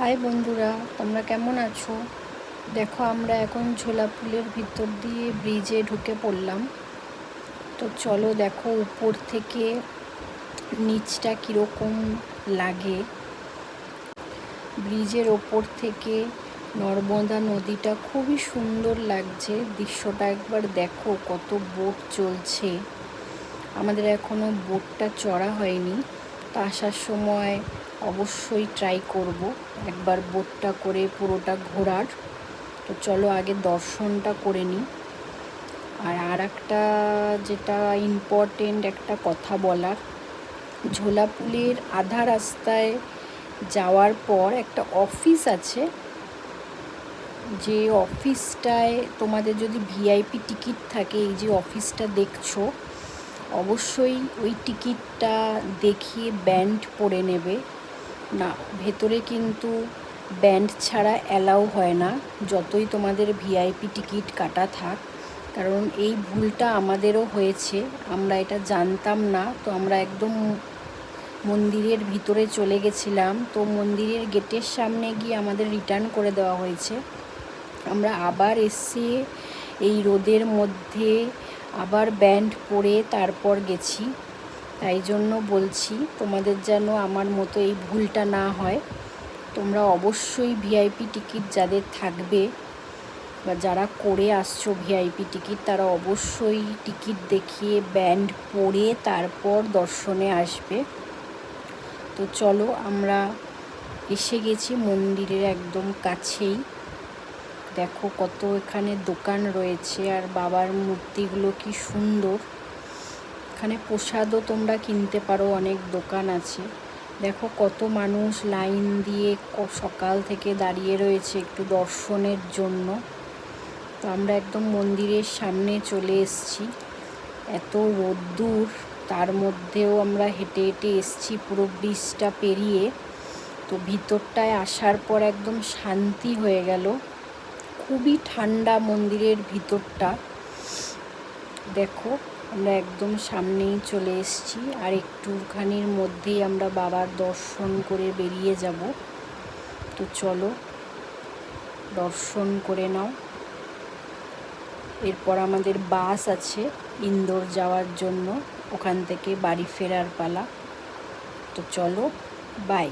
High বন্ধুরা, তোমরা কেমন আছো? দেখো, আমরা এখন ঝোলা পুলের ভিতর দিয়ে ব্রিজে ঢুকে পড়লাম। তো চলো দেখো উপর থেকে নিচটা কীরকম লাগে। ব্রিজের ওপর থেকে নর্মদা নদীটা খুবই সুন্দর লাগছে। দৃশ্যটা একবার দেখো, কত বোট চলছে। আমাদের এখনও বোটটা চড়া হয়নি, তো আসার সময় অবশ্যই ট্রাই করব একবার বোটটা করে পুরোটা ঘোরার। তো চলো আগে দর্শনটা করে নিই। আর একটা যেটা ইম্পর্টেন্ট একটা কথা বলার, ঝোলাপুলের আধা রাস্তায় যাওয়ার পর একটা অফিস আছে, যে অফিসটায় তোমাদের যদি ভিআইপি টিকিট থাকে, এই যে অফিসটা দেখছো, অবশ্যই ওই টিকিটটা দেখিয়ে ব্যান্ড পরে নেবে। না, ভেতরে কিন্তু ব্যান্ড ছাড়া অ্যালাউ হয় না, যতই তোমাদের ভিআইপি টিকিট কাটা থাক। কারণ এই ভুলটা আমাদেরও হয়েছে, আমরা এটা জানতাম না। তো আমরা একদম মন্দিরের ভিতরে চলে গেছিলাম, তো মন্দিরের গেটের সামনে গিয়ে আমাদের রিটার্ন করে দেওয়া হয়েছে। আমরা আবার এসে এই রোদের মধ্যে আবার ব্যান্ড পরে তারপর গেছি। তাই জন্য বলছি, তোমাদের যেন আমার মতো এই ভুলটা না হয়। তোমরা অবশ্যই ভিআইপি টিকিট যাদের থাকবে বা যারা করে আসছো ভিআইপি টিকিট, তারা অবশ্যই টিকিট দেখিয়ে ব্যান্ড পরে তারপর দর্শনে আসবে। তো চলো, আমরা এসে গেছি মন্দিরের একদম কাছেই। দেখো কত এখানে দোকান রয়েছে, আর বাবার মূর্তিগুলো কি সুন্দর। এখানে প্রসাদও তোমরা কিনতে পারো, অনেক দোকান আছে। দেখো কত মানুষ লাইন দিয়ে সকাল থেকে দাঁড়িয়ে রয়েছে একটু দর্শনের জন্য। তো আমরা একদম মন্দিরের সামনে চলে এসেছি। এত রোদ্দুর, তার মধ্যেও আমরা হেঁটে হেঁটে এসেছি পুরো ব্রিজটা পেরিয়ে। তো ভিতরটায় আসার পর একদম শান্তি হয়ে গেল, খুবই ঠান্ডা মন্দিরের ভিতরটা। দেখো আমরা একদম সামনেই চলে এসেছি, আর একটুখানির মধ্যেই আমরা বাবার দর্শন করে বেরিয়ে যাব। তো চলো দর্শন করে নাও। এরপর আমাদের বাস আছে ইন্দোর যাওয়ার জন্য, ওখান থেকে বাড়ি ফেরার পালা। তো চলো, বাই।